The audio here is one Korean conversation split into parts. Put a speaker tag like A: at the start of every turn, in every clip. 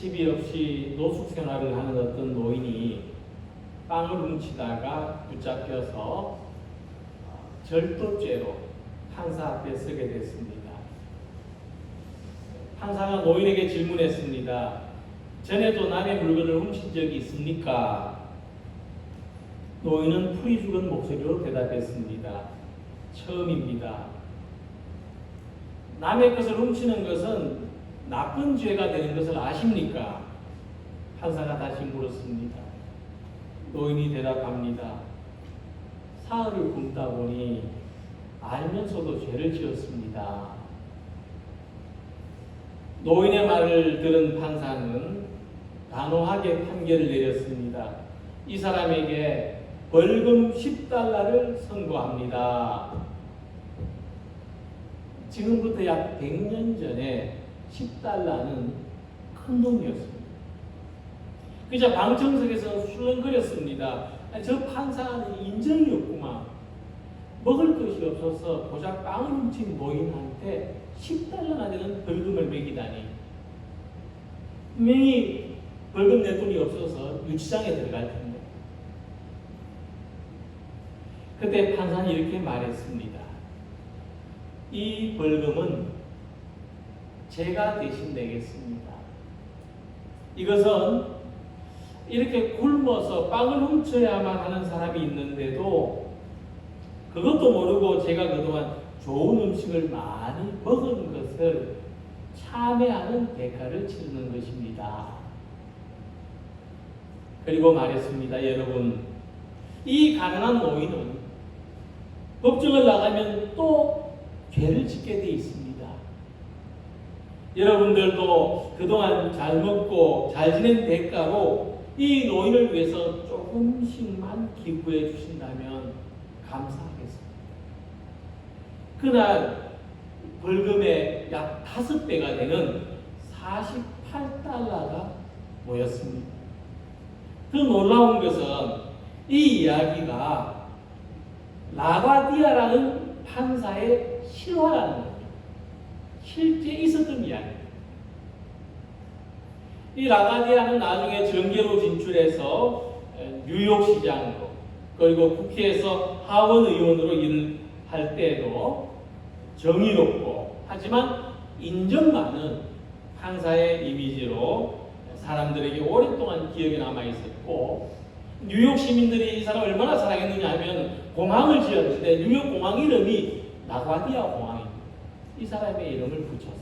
A: 집이 없이 노숙 생활을 하는 어떤 노인이 빵을 훔치다가 붙잡혀서 절도죄로 판사 앞에 서게 됐습니다. 판사가 노인에게 질문했습니다. 전에도 남의 물건을 훔친 적이 있습니까? 노인은 풀이 죽은 목소리로 대답했습니다. 처음입니다. 남의 것을 훔치는 것은 나쁜 죄가 되는 것을 아십니까? 판사가 다시 물었습니다. 노인이 대답합니다. 사흘을 굶다 보니 알면서도 죄를 지었습니다. 노인의 말을 들은 판사는 단호하게 판결을 내렸습니다. 이 사람에게 벌금 10달러를 선고합니다. 지금부터 약 100년 전에 10달러는 큰 돈이었습니다. 그저 방청석에서 술렁거렸습니다. 저 판사는 인정이 없구만. 먹을 것이 없어서 고작 빵을 훔친 노인한테 10달러나 되는 벌금을 매기다니. 분명히 벌금 낼 돈이 없어서 유치장에 들어갈 텐데. 그때 판사는 이렇게 말했습니다. 이 벌금은 제가 대신 내겠습니다. 이것은 이렇게 굶어서 빵을 훔쳐야만 하는 사람이 있는데도 그것도 모르고 제가 그동안 좋은 음식을 많이 먹은 것을 참회하는 대가를 치르는 것입니다. 그리고 말했습니다. 여러분, 이 가난한 노인은 법정을 나가면 또 죄를 짓게 돼 있습니다. 여러분들도 그동안 잘 먹고 잘 지낸 대가로 이 노인을 위해서 조금씩만 기부해 주신다면 감사하겠습니다. 그날 벌금의 약 5배가 되는 48달러가 모였습니다. 더 놀라운 것은 이 이야기가 라바디아라는 판사의 실화라는 겁니다. 실제 있었던 이야기입니다. 이 라바디아는 나중에 정계로 진출해서 뉴욕시장으로 그리고 국회에서 하원 의원으로 일을 할 때에도 정의롭고 하지만 인정 많은 판사의 이미지로 사람들에게 오랫동안 기억에 남아 있었고, 뉴욕 시민들이 이 사람을 얼마나 사랑했느냐 하면 공항을 지었는데 뉴욕 공항 이름이 라과디아 공항입니다. 이 사람의 이름을 붙여서.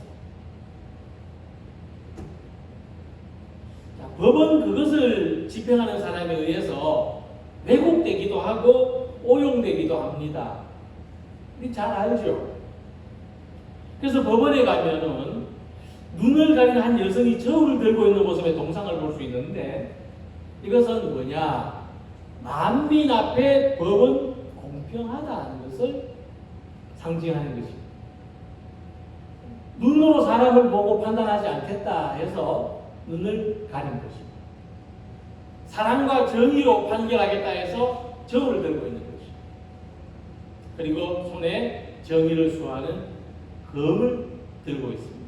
A: 자, 법은 그것을 집행하는 사람에 의해서 왜곡되기도 하고 오용되기도 합니다. 우리 잘 알죠? 그래서 법원에 가면은 눈을 가린 한 여성이 저울을 들고 있는 모습의 동상을 볼 수 있는데, 이것은 뭐냐? 만민 앞에 법은 공평하다는 것을 상징하는 것입니다. 눈으로 사람을 보고 판단하지 않겠다 해서 눈을 가린 것입니다. 사랑과 정의로 판결하겠다 해서 저울을 들고 있는 것입니다. 그리고 손에 정의를 수호하는 검을 들고 있습니다.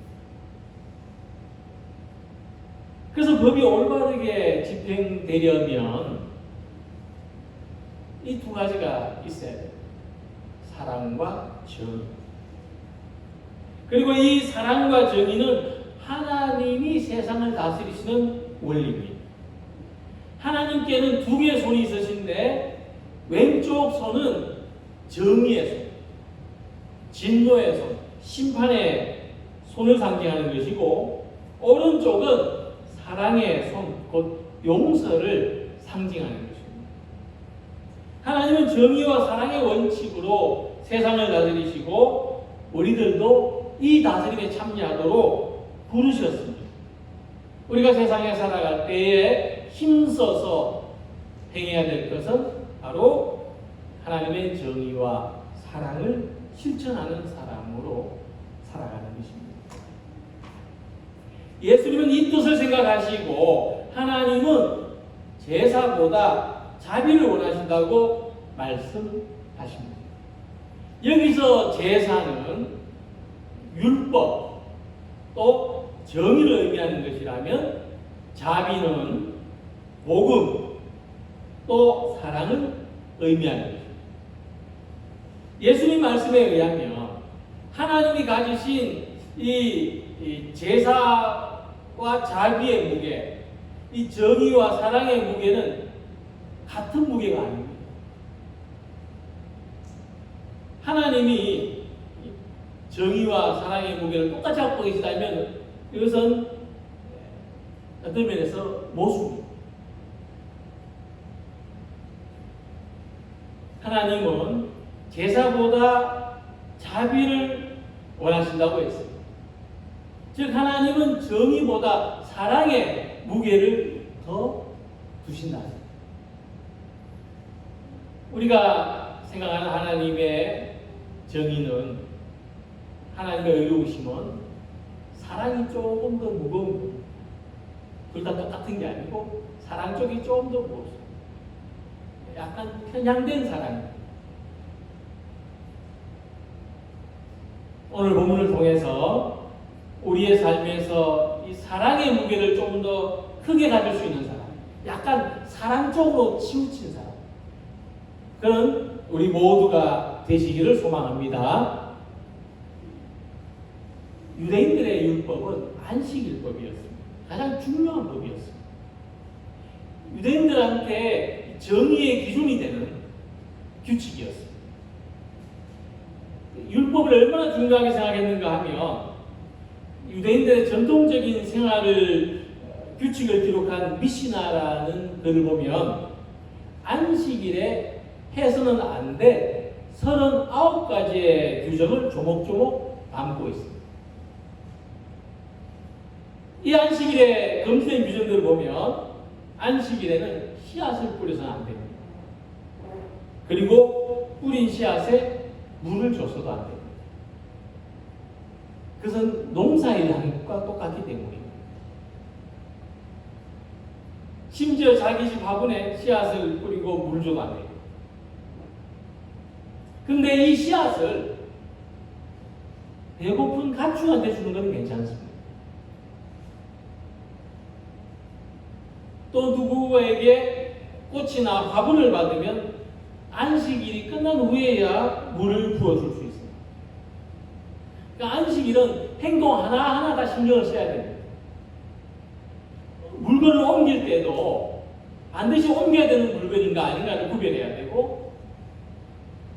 A: 그래서 법이 올바르게 집행되려면 이 두 가지가 있어야 돼요. 사랑과 정의. 그리고 이 사랑과 정의는 하나님이 세상을 다스리시는 원리입니다. 하나님께는 두 개의 손이 있으신데 왼쪽 손은 정의의 손, 진노의 손, 심판의 손을 상징하는 것이고, 오른쪽은 사랑의 손, 곧 용서를 상징하는 것입니다. 하나님은 정의와 사랑의 원칙으로 세상을 다스리시고 우리들도 이 다스림에 참여하도록 부르셨습니다. 우리가 세상에 살아갈 때에 힘써서 행해야 될 것은 바로 하나님의 정의와 사랑을 실천하는 사람으로 살아가는 것입니다. 예수님은 이 뜻을 생각하시고 하나님은 제사보다 자비를 원하신다고 말씀하십니다. 여기서 제사는 율법 또 정의를 의미하는 것이라면, 자비는 복음 또 사랑을 의미하는 것입니다. 예수님 말씀에 의하면 하나님이 가지신 이 제사와 자비의 무게, 이 정의와 사랑의 무게는 같은 무게가 아닙니다. 하나님이 정의와 사랑의 무게를 똑같이 갖고 계시다면 이것은 어떤 면에서 모순입니다. 하나님은 제사보다 자비를 원하신다고 했습니다. 즉 하나님은 정의보다 사랑의 무게를 더 두신다. 우리가 생각하는 하나님의 정의는, 하나님의 의로우심은 사랑이 조금 더 무거운 거예요. 둘 다 똑같은 게 아니고 사랑 쪽이 조금 더 무겁습니다. 약간 편향된 사랑입니다. 오늘 본문을 통해서 우리의 삶에서 이 사랑의 무게를 조금 더 크게 가질 수 있는 사람, 약간 사랑 쪽으로 치우친 사람, 그런 우리 모두가 되시기를 소망합니다. 유대인들의 율법은 안식일법이었습니다. 가장 중요한 법이었습니다. 유대인들한테 정의의 기준이 되는 규칙이었습니다. 율법을 얼마나 중요하게 생각했는가 하면 유대인들의 전통적인 생활을 규칙을 기록한 미시나라는 글을 보면 안식일에 해서는 안 돼 39가지의 규정을 조목조목 담고 있습니다. 이 안식일에 금지된 규정들을 보면 안식일에는 씨앗을 뿌려서는 안 됩니다. 그리고 뿌린 씨앗에 물을 줘서도 안 됩니다. 그것은 농사일 하는 것과 똑같기 때문입니다. 심지어 자기 집 화분에 씨앗을 뿌리고 물 줘도 안 됩니다. 근데 이 씨앗을 배고픈 가축한테 주는 건 괜찮습니다. 또 누구에게 꽃이나 화분을 받으면 안식일이 끝난 후에야 물을 부어줄 수 있습니다. 그러니까 안식일은 행동 하나하나 다 신경을 써야 됩니다. 물건을 옮길 때도 반드시 옮겨야 되는 물건인가 아닌가를 구별해야 되고,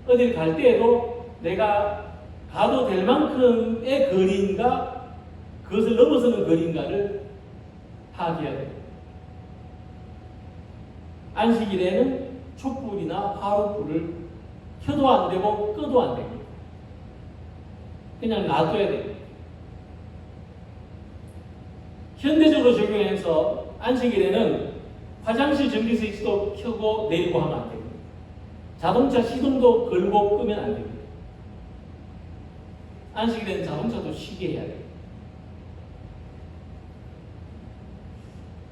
A: 어딜 갈 때에도 내가 가도 될 만큼의 거리인가 그것을 넘어서는 거리인가를 파악해야 됩니다. 안식일에는 촛불이나 화롯불을 켜도 안 되고 꺼도 안 됩니다. 그냥 놔둬야 됩니다. 현대적으로 적용해서 안식일에는 화장실 전기 스위치도 켜고 내리고 하면 안 됩니다. 자동차 시동도 걸고 끄면 안 됩니다. 안식일에는 자동차도 쉬게 해야 됩니다.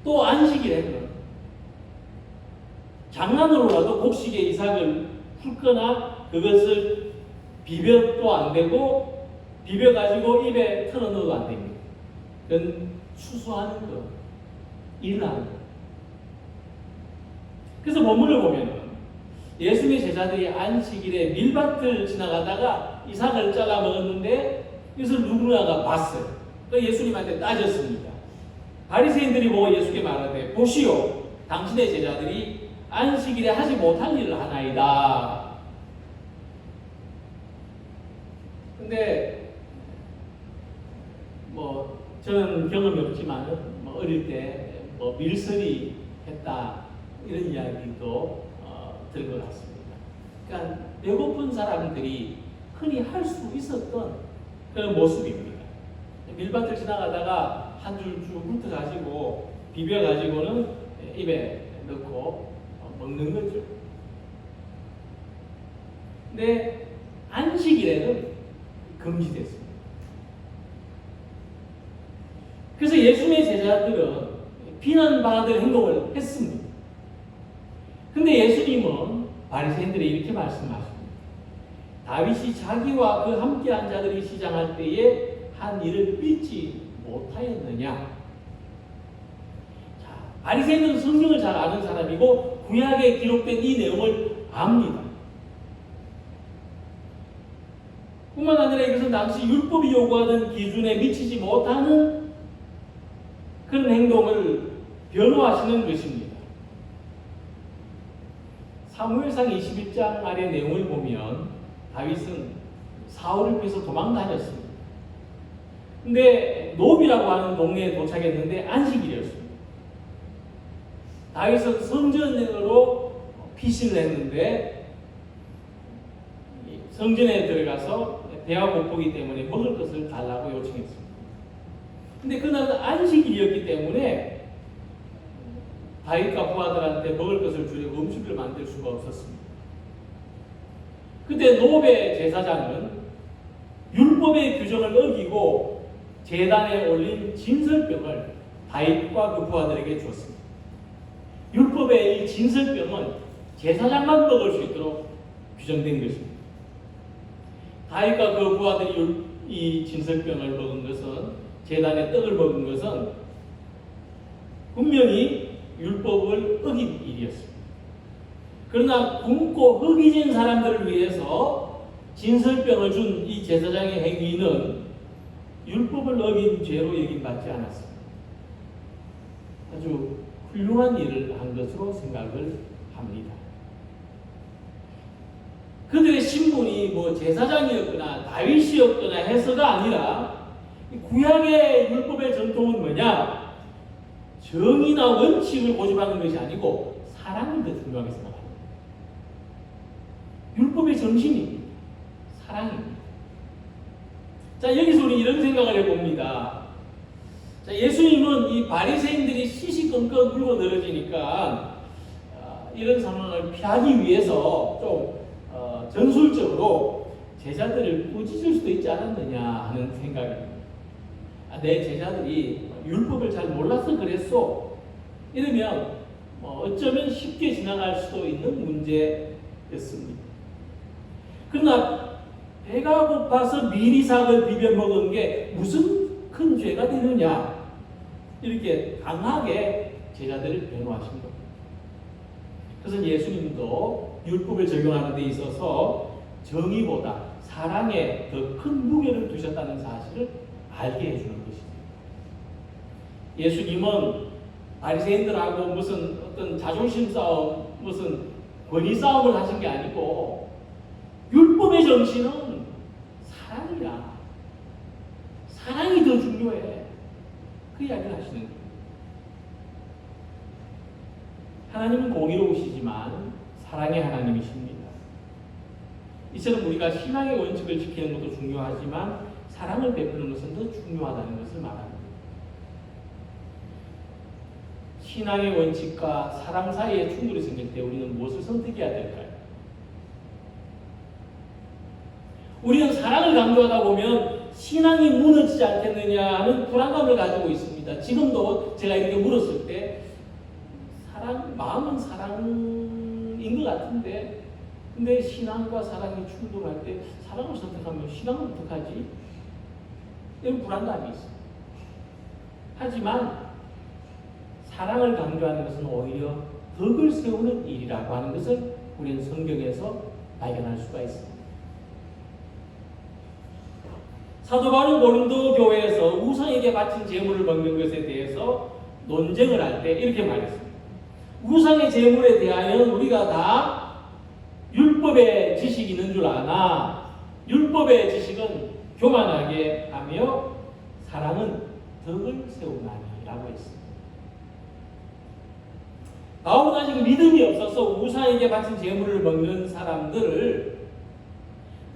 A: 또 안식일에는 장난으로라도 곡식에 이삭을 훑거나 그것을 비벼도 안 되고 비벼가지고 입에 털어 넣어도 안 됩니다. 그건 추수하는 거, 일하는 거. 그래서 본문을 보면은 예수님의 제자들이 안식일에 밀밭을 지나가다가 이삭을 잘라 먹었는데 이것을 누구나가 봤어요. 또 예수님한테 따졌습니다. 바리새인들이 보고 예수께 말하되 보시오, 당신의 제자들이 안식일에 하지 못할 일을 하나이다. 근데 저는 경험이 없지만 어릴 때 밀서리 했다 이런 이야기도 들은 것 같습니다. 그러니까 배고픈 사람들이 흔히 할 수 있었던 그런 모습입니다. 밀밭을 지나가다가 한 줄 쭉 훑어가지고 비벼가지고는 입에 넣고 먹는 거죠. 근데 안식일에는 금지됐습니다. 그래서 예수님의 제자들은 비난받을 행동을 했습니다. 근데 예수님은 바리새인들이 이렇게 말씀하십니다. 다윗이 자기와 그 함께한 자들이 시장할 때에 한 일을 잊지 못하였느냐? 바리새인은 성경을 잘 아는 사람이고 구약에 기록된 이 내용을 압니다. 뿐만 아니라 이것은 당시 율법이 요구하던 기준에 미치지 못하는 그런 행동을 변호하시는 것입니다. 사무엘상 21장 아래 내용을 보면 다윗은 사울을 피해서 도망 다녔습니다. 근데 노비라고 하는 동네에 도착했는데 안식일이었습니다. 다윗은 성전으로 피신을 했는데 성전에 들어가서 배가 고프기 때문에 먹을 것을 달라고 요청했습니다. 근데 그날은 안식일이었기 때문에 다윗과 부하들한테 먹을 것을 주려고 음식을 만들 수가 없었습니다. 그때 노베 제사장은 율법의 규정을 어기고 제단에 올린 진설병을 다윗과 그 부하들에게 주었습니다. 율법의 이 진설병은 제사장만 먹을 수 있도록 규정된 것입니다. 다윗과 그 부하들이 이 진설병을 먹은 것은, 제단의 떡을 먹은 것은 분명히 율법을 어긴 일이었습니다. 그러나 굶고 허기진 사람들을 위해서 진설병을 준 이 제사장의 행위는 율법을 어긴 죄로 여김받지 않았습니다. 아주 훌륭한 일을 한 것으로 생각을 합니다. 그들의 신분이 뭐 제사장이었거나 다윗이었거나 해서가 아니라 구약의 율법의 전통은 뭐냐? 정의나 원칙을 고집하는 것이 아니고 사랑을 더 중요하게 생각합니다. 율법의 정신입니다. 사랑입니다. 자, 여기서 우리 이런 생각을 해봅니다. 자, 예수님은 이 바리새인들이 시시건건 물고 늘어지니까 이런 상황을 피하기 위해서 좀 전술적으로 제자들을 꾸짖을 수도 있지 않았느냐 하는 생각입니다. 내 제자들이 율법을 잘 몰라서 그랬어. 이러면 어쩌면 쉽게 지나갈 수도 있는 문제였습니다. 그러나 배가 고파서 미리삭을 비벼 먹은 게 무슨 큰 죄가 되느냐, 이렇게 강하게 제자들을 변호하신 겁니다. 그래서 예수님도 율법을 적용하는 데 있어서 정의보다 사랑에 더 큰 무게를 두셨다는 사실을 알게 해주는 것이죠. 예수님은 바리새인들하고 무슨 어떤 자존심 싸움, 무슨 권위 싸움을 하신 게 아니고 율법의 정신은 사랑이야. 사랑이 더 중요해. 그 이야기를 하시는 거예요. 하나님은 공의로우시지만 사랑의 하나님이십니다. 이처럼 우리가 신앙의 원칙을 지키는 것도 중요하지만 사랑을 베푸는 것은 더 중요하다는 것을 말합니다. 신앙의 원칙과 사랑 사이에 충돌이 생길 때 우리는 무엇을 선택해야 될까요? 우리는 사랑을 강조하다 보면 신앙이 무너지지 않겠느냐 하는 불안감을 가지고 있습니다. 지금도 제가 이렇게 물었을 때 마음은 사랑인 것 같은데, 근데 신앙과 사랑이 충돌할 때 사랑을 선택하면 신앙은 어떡하지? 이런 불안감이 있어요. 하지만 사랑을 강조하는 것은 오히려 덕을 세우는 일이라고 하는 것을 우리는 성경에서 발견할 수가 있습니다. 사도 바울은 고린도 교회에서 우상에게 바친 제물을 먹는 것에 대해서 논쟁을 할 때 이렇게 말했습니다. 우상의 제물에 대하여 우리가 다 율법의 지식이 있는 줄 아나 율법의 지식은 교만하게 하며 사랑은 덕을 세우나니라고 했습니다. 바울은 아직 믿음이 없어서 우상에게 바친 제물을 먹는 사람들을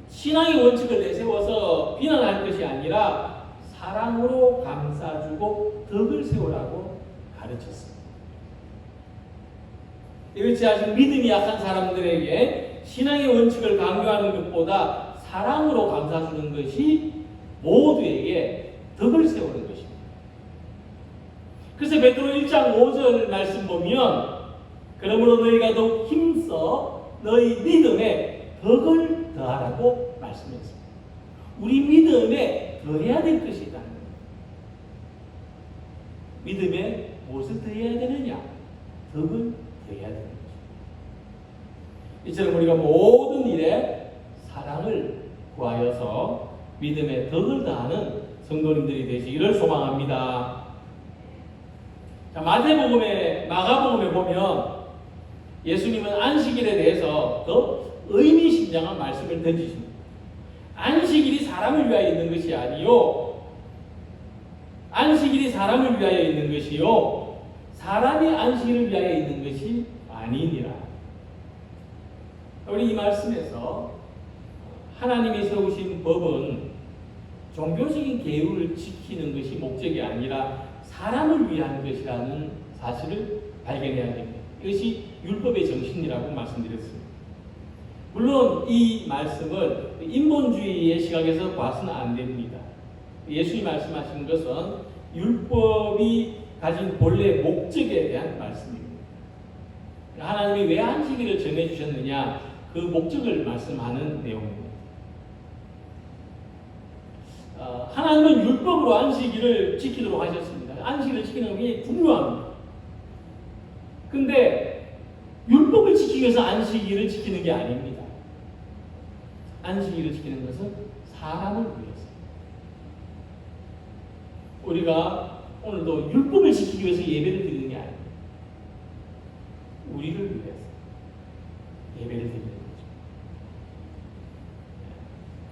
A: 신앙의 원칙을 내세워서 비난할 것이 아니라 사랑으로 감싸주고 덕을 세우라고 가르쳤습니다. 이것이 아직 믿음이 약한 사람들에게 신앙의 원칙을 강조하는 것보다 사랑으로 감싸주는 것이 모두에게 덕을 세우는 것입니다. 그래서 베드로 1장 5절 말씀 보면 그러므로 너희가 더욱 힘써 너희 믿음에 덕을 더하라고 말씀했습니다. 우리 믿음에 더해야 될 것이 있다는 겁니다. 믿음에 무엇을 더해야 되느냐? 덕을 더해야 되는 거죠. 이처럼 우리가 모든 일에 사랑을 구하여서 믿음에 덕을 더하는 성도님들이 되시기를 소망합니다. 자, 마가복음에 보면 예수님은 안식일에 대해서 더 의미심장한 말씀을 던지십니다. 안식일이 사람을 위하여 있는 것이 아니요, 안식일이 사람을 위하여 있는 것이요, 사람이 안식일을 위하여 있는 것이 아니니라. 우리 이 말씀에서 하나님이 세우신 법은 종교적인 계율을 지키는 것이 목적이 아니라 사람을 위한 것이라는 사실을 발견해야 됩니다. 이것이 율법의 정신이라고 말씀드렸습니다. 물론 이 말씀을 인본주의의 시각에서 봐서는 안 됩니다. 예수님이 말씀하신 것은 율법이 가진 본래 목적에 대한 말씀입니다. 하나님이 왜 안식일을 정해주셨느냐, 그 목적을 말씀하는 내용입니다. 하나님은 율법으로 안식일을 지키도록 하셨습니다. 안식일을 지키는 게 굉장히 중요합니다. 근데 율법을 지키기 위해서 안식일을 지키는 게 아닙니다. 안식일을 지키는 것은 사람을 위해서. 우리가 오늘도 율법을 지키기 위해서 예배를 드리는 게 아닙니다. 우리를 위해서 예배를 드리는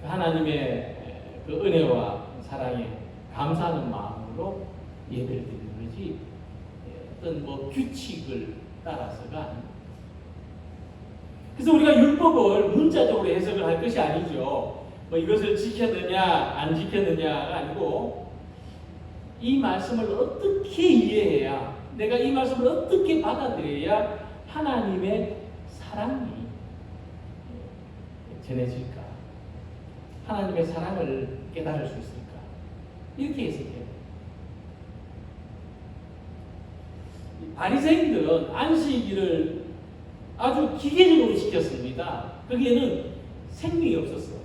A: 거죠. 하나님의 그 은혜와 사랑에 감사하는 마음으로 예배를 드리는 거지, 어떤 규칙을 따라서가 아닙니다. 그래서 우리가 율법을 문자적으로 해석을 할 것이 아니죠. 이것을 지켰느냐 안 지켰느냐가 아니고, 이 말씀을 어떻게 이해해야, 내가 이 말씀을 어떻게 받아들여야 하나님의 사랑이 전해질까, 하나님의 사랑을 깨달을 수 있을까, 이렇게 해석해요. 바리새인들은 안식일을 아주 기계적으로 지켰습니다. 거기에는 생명이 없었어요.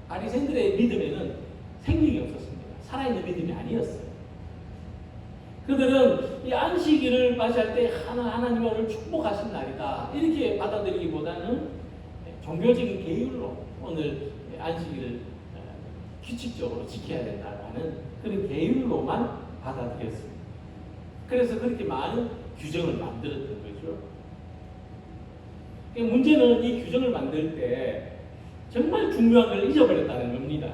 A: 바리새인들의 믿음에는 생명이 없었습니다. 살아있는 믿음이 아니었어요. 그들은 이 안식일을 맞이할 때 하나님이 오늘 축복하신 날이다, 이렇게 받아들이기보다는 종교적인 계율로 오늘 안식일을 규칙적으로 지켜야 된다는 그런 계율로만 받아들였습니다. 그래서 그렇게 많은 규정을 만들었던 거죠. 문제는 이 규정을 만들 때 정말 중요한 걸 잊어버렸다는 겁니다.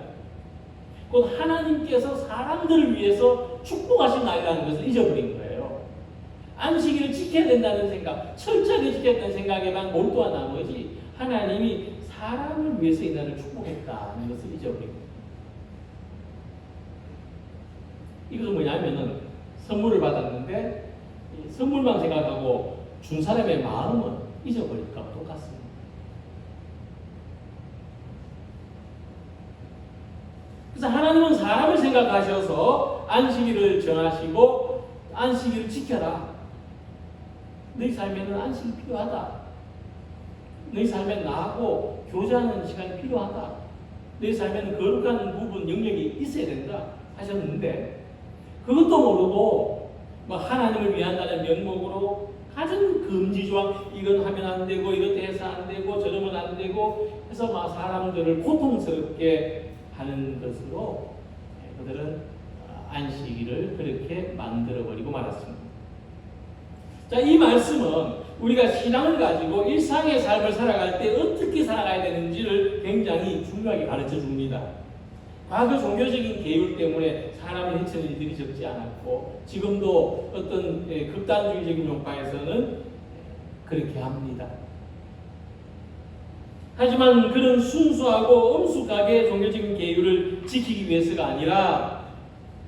A: 곧 하나님께서 사람들을 위해서 축복하신 날이라는 것을 잊어버린 거예요. 안식일을 지켜야 된다는 생각, 철저하게 지켜야 된다는 생각에만 몰두한 나머지 하나님이 사람을 위해서 이 날을 축복했다는 것을 잊어버린 거예요. 이것은 뭐냐면은 선물을 받았는데 선물만 생각하고 준 사람의 마음은 잊어버릴까 똑같습니다. 그래서 하나님은 사람을 생각하셔서 안식일을 정하시고 안식일을 지켜라. 너희 삶에는 안식이 필요하다. 너희 삶에 나하고 교제하는 시간이 필요하다. 너희 삶에는 거룩한 부분, 영역이 있어야 된다 하셨는데, 그것도 모르고 하나님을 위한다는 명목으로 가진 금지조항, 이건 하면 안 되고 이것 해서 안 되고 저러면 안 되고 해서 사람들을 고통스럽게 하는 것으로 그들은 안식일을 그렇게 만들어버리고 말았습니다. 자, 이 말씀은 우리가 신앙을 가지고 일상의 삶을 살아갈 때 어떻게 살아가야 되는지를 굉장히 중요하게 가르쳐 줍니다. 과거 종교적인 계율 때문에 사람을 해치는 일들이 적지 않았고, 지금도 어떤 극단주의적인 종파에서는 그렇게 합니다. 하지만 그런 순수하고 엄숙하게 종교적인 계율을 지키기 위해서가 아니라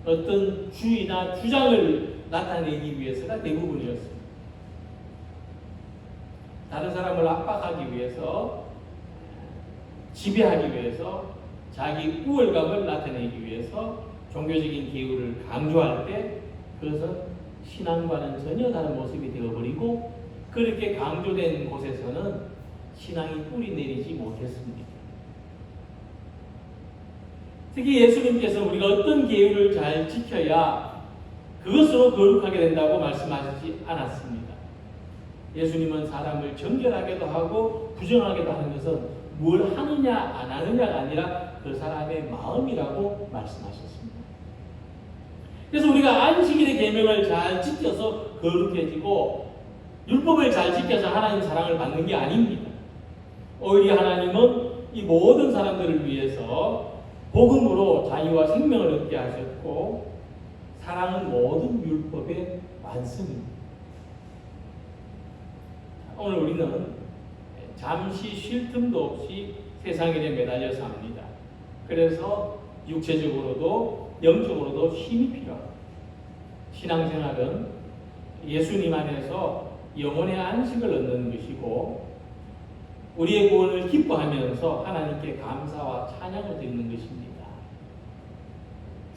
A: 어떤 주의나 주장을 나타내기 위해서가 대부분이었습니다. 다른 사람을 압박하기 위해서, 지배하기 위해서, 자기 우월감을 나타내기 위해서 종교적인 계율을 강조할 때 그것은 신앙과는 전혀 다른 모습이 되어버리고, 그렇게 강조된 곳에서는 신앙이 뿌리 내리지 못했습니다. 특히 예수님께서 우리가 어떤 계율을 잘 지켜야 그것으로 거룩하게 된다고 말씀하시지 않았습니다. 예수님은 사람을 정결하게도 하고 부정하게도 하는 것은 뭘 하느냐 안 하느냐가 아니라 그 사람의 마음이라고 말씀하셨습니다. 그래서 우리가 안식일의 계명을 잘 지켜서 거룩해지고 율법을 잘 지켜서 하나님 사랑을 받는 게 아닙니다. 오히려 하나님은 이 모든 사람들을 위해서 복음으로 자유와 생명을 얻게 하셨고 사랑은 모든 율법의 완성입니다. 오늘 우리는 잠시 쉴 틈도 없이 세상 일에 매달려 삽니다. 그래서 육체적으로도 영적으로도 힘이 필요합니다. 신앙생활은 예수님 안에서 영혼의 안식을 얻는 것이고 우리의 구원을 기뻐하면서 하나님께 감사와 찬양을 드리는 것입니다.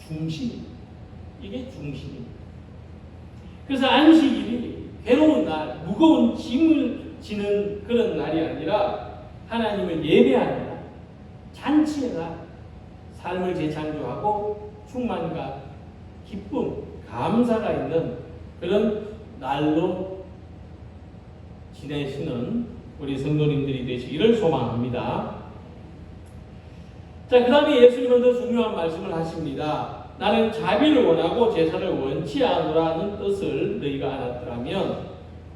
A: 중심입니다. 이게 중심입니다. 그래서 안식일이 괴로운 날, 무거운 짐을 지는 그런 날이 아니라 하나님을 예배하는 날, 잔치의 날, 삶을 재창조하고 충만과 기쁨, 감사가 있는 그런 날로 지내시는 우리 성도님들이 되시기를 소망합니다. 자, 그 다음에 예수님은 더 중요한 말씀을 하십니다. 나는 자비를 원하고 제사를 원치 않으라는 뜻을 너희가 알았더라면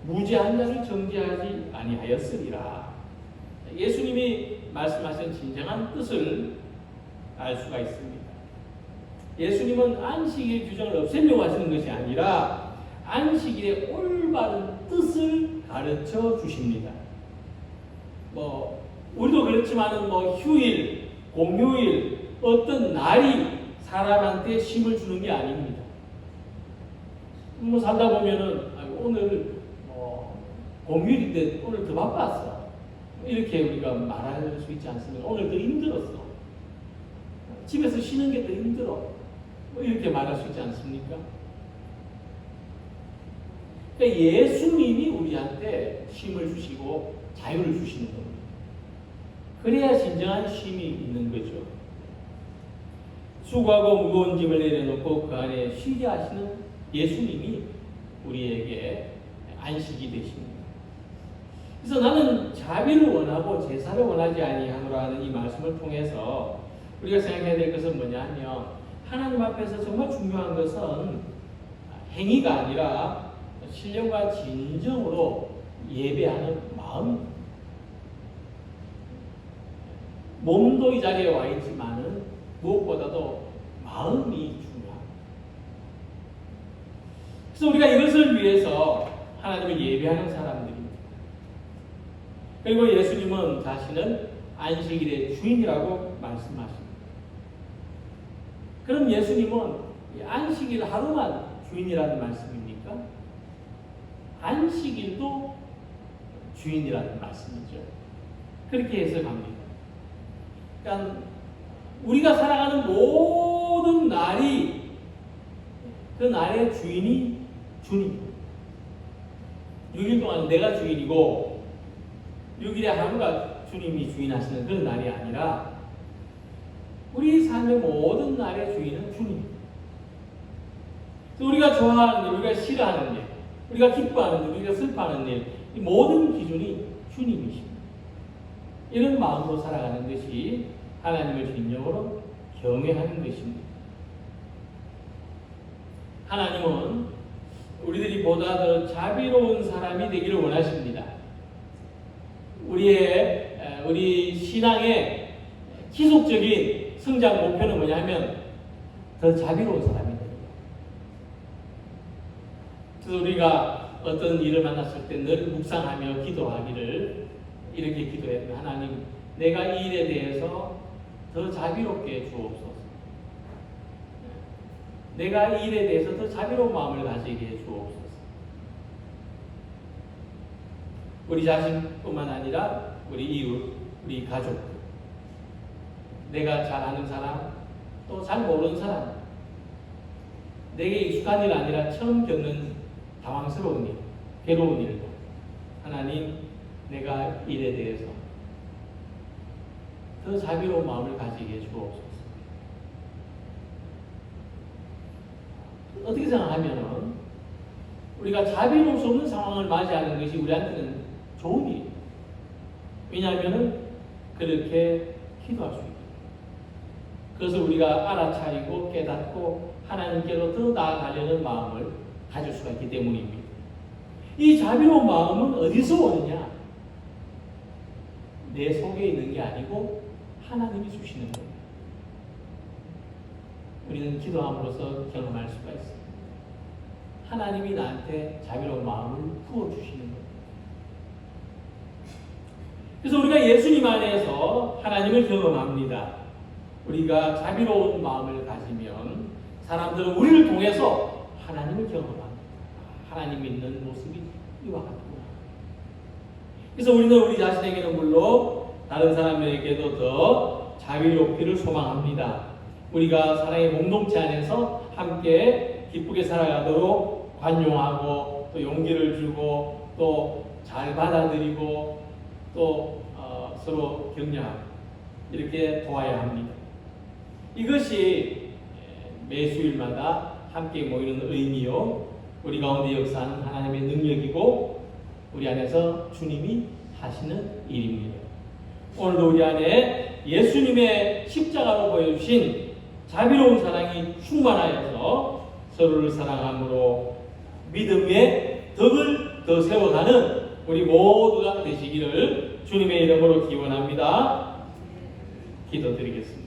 A: 무죄한 자를 정죄하지 아니하였으리라. 예수님이 말씀하신 진정한 뜻을 알 수가 있습니다. 예수님은 안식일 규정을 없애려고 하시는 것이 아니라 안식일의 올바른 뜻을 가르쳐 주십니다. 우리도 그렇지만은 휴일, 공휴일, 어떤 날이 사람한테 힘을 주는 게 아닙니다. 살다 보면은 오늘 공휴일인데 오늘 더 바빴어. 이렇게 우리가 말할 수 있지 않습니까? 오늘 더 힘들었어. 집에서 쉬는 게 더 힘들어. 이렇게 말할 수 있지 않습니까? 그러니까 예수님이 우리한테 쉼을 주시고 자유를 주시는 겁니다. 그래야 진정한 쉼이 있는 거죠. 수고하고 무거운 짐을 내려놓고 그 안에 쉬게 하시는 예수님이 우리에게 안식이 되십니다. 그래서 나는 자비를 원하고 제사를 원하지 아니하노라 하는 이 말씀을 통해서 우리가 생각해야 될 것은 뭐냐면 하나님 앞에서 정말 중요한 것은 행위가 아니라 신령과 진정으로 예배하는 마음. 몸도 이 자리에 와 있지만은 무엇보다도 마음이 중요합니다. 그래서 우리가 이것을 위해서 하나님을 예배하는 사람들입니다. 그리고 예수님은 자신은 안식일의 주인이라고 말씀하십니다. 그럼 예수님은 안식일 하루만 주인이라는 말씀입니까? 안식일도 주인이라는 말씀이죠. 그렇게 해석합니다. 그러니까 우리가 살아가는 모든 날이 그 날의 주인이 주님입니다. 6일 동안 내가 주인이고 6일의 하루가 주님이 주인하시는 그런 날이 아니라 우리 삶의 모든 날의 주인은 주님입니다. 우리가 좋아하는 일, 우리가 싫어하는 일, 우리가 기뻐하는 일, 우리가 슬퍼하는 일, 이 모든 기준이 주님이십니다. 이런 마음으로 살아가는 것이 하나님을 진정으로 경외하는 것입니다. 하나님은 우리들이 보다 더 자비로운 사람이 되기를 원하십니다. 우리 신앙의 지속적인 성장 목표는 뭐냐면 더 자비로운 사람이 됩니다. 그래서 우리가 어떤 일을 만났을 때 늘 묵상하며 기도하기를 이렇게 기도했습니다. 하나님, 내가 이 일에 대해서 더 자비롭게 주옵소서. 내가 이 일에 대해서 더 자비로운 마음을 가지게 해 주옵소서. 우리 자신뿐만 아니라 우리 이웃, 우리 가족, 내가 잘 아는 사람, 또 잘 모르는 사람, 내게 익숙한 일 아니라 처음 겪는 당황스러운 일, 괴로운 일도 하나님, 내가 일에 대해서 더 자비로운 마음을 가지게 해 주옵소서. 어떻게 생각하면은 우리가 자비로울 수 없는 상황을 맞이하는 것이 우리한테는 좋은 일이에요. 왜냐하면은 그렇게 기도할 수 있거든요. 그것을 우리가 알아차리고 깨닫고 하나님께로 더 나아가려는 마음을 가질 수가 있기 때문입니다. 이 자비로운 마음은 어디서 오느냐? 내 속에 있는 게 아니고 하나님이 주시는 겁니다. 우리는 기도함으로써 경험할 수가 있습니다. 하나님이 나한테 자비로운 마음을 부어주시는 겁니다. 그래서 우리가 예수님 안에서 하나님을 경험합니다. 우리가 자비로운 마음을 가지면 사람들은 우리를 통해서 하나님을 경험합니다. 하나님이 있는 모습이 이와 같구나. 그래서 우리는 우리 자신에게는 물론 다른 사람에게도 더 자비롭기를 소망합니다. 우리가 사랑의 공동체 안에서 함께 기쁘게 살아가도록 관용하고 또 용기를 주고 또 잘 받아들이고 또 서로 격려하고 이렇게 도와야 합니다. 이것이 매주일마다 함께 모이는 의미요, 우리 가운데 역사하는 하나님의 능력이고 우리 안에서 주님이 하시는 일입니다. 오늘도 우리 안에 예수님의 십자가로 보여주신 자비로운 사랑이 충만하여서 서로를 사랑함으로 믿음의 덕을 더 세워가는 우리 모두가 되시기를 주님의 이름으로 기원합니다. 기도드리겠습니다.